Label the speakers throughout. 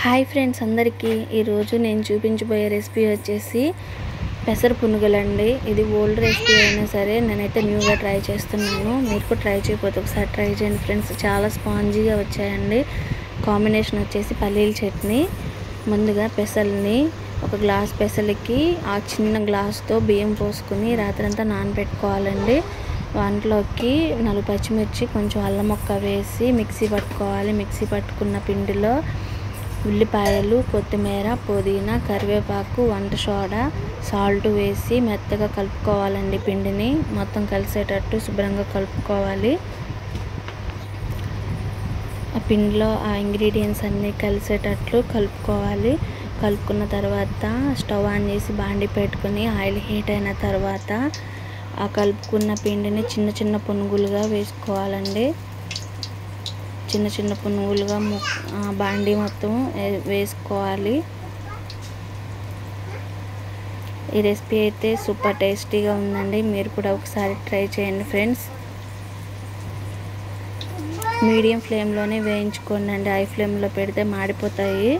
Speaker 1: Hi friends అందరికీ ఈరోజు నేను చూపించబోయే రెసిపీ వచ్చేసి పెసర పునుగులండి. ఇది ఓల్డ్ రెసిపీ అయినా సరే నేనైతే న్యూగా ట్రై చేస్తున్నాను. మీరు కూడా ట్రై చేయకపోతే ఒకసారి ట్రై చేయండి ఫ్రెండ్స్. చాలా స్పాంజీగా వచ్చాయండి. కాంబినేషన్ వచ్చేసి పల్లీల చట్నీ. ముందుగా పెసల్ని ఒక గ్లాస్ పెసలకి ఆ చిన్న గ్లాస్తో బియ్యం పోసుకుని రాత్రంతా నానబెట్టుకోవాలండి. దాంట్లోకి 4 పచ్చిమిర్చి కొంచెం అల్లం ముక్క వేసి మిక్సీ పట్టుకోవాలి. మిక్సీ పట్టుకున్న పిండిలో ఉల్లిపాయలు, కొత్తిమీర, పుదీనా, కరివేపాకు, వంట సోడా, సాల్ట్ వేసి మెత్తగా కలుపుకోవాలండి. పిండిని మొత్తం కలిసేటట్టు శుభ్రంగా కలుపుకోవాలి. ఆ పిండిలో ఆ ఇంగ్రీడియంట్స్ అన్నీ కలిసేటట్లు కలుపుకోవాలి. కలుపుకున్న తర్వాత స్టవ్ ఆన్ చేసి బాండి పెట్టుకుని ఆయిల్ హీట్ అయిన తర్వాత ఆ కలుపుకున్న పిండిని చిన్న చిన్న పునుగులుగా వేసుకోవాలండి. చిన్న చిన్న పునుగులుగా బాండి మొత్తం వేసుకోవాలి. ఈ రెసిపీ అయితే సూపర్ టేస్టీగా ఉందండి. మీరు కూడా ఒకసారి ట్రై చేయండి ఫ్రెండ్స్. మీడియం ఫ్లేమ్లోనే వేయించుకోండి అండి. హై ఫ్లేమ్లో పెడితే మాడిపోతాయి.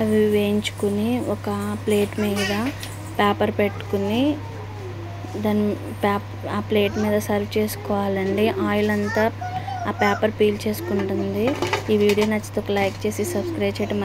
Speaker 1: అవి వేయించుకుని ఒక ప్లేట్ మీద పేపర్ పెట్టుకుని ఆ ప్లేట్ మీద సర్వ్ చేసుకోవాలండి. ఆయిల్ అంతా ఆ పేపర్ పీల్ చేసుకుంటుంది. ఈ వీడియో నచ్చితే ఒక లైక్ చేసి సబ్స్క్రైబ్ చేయడం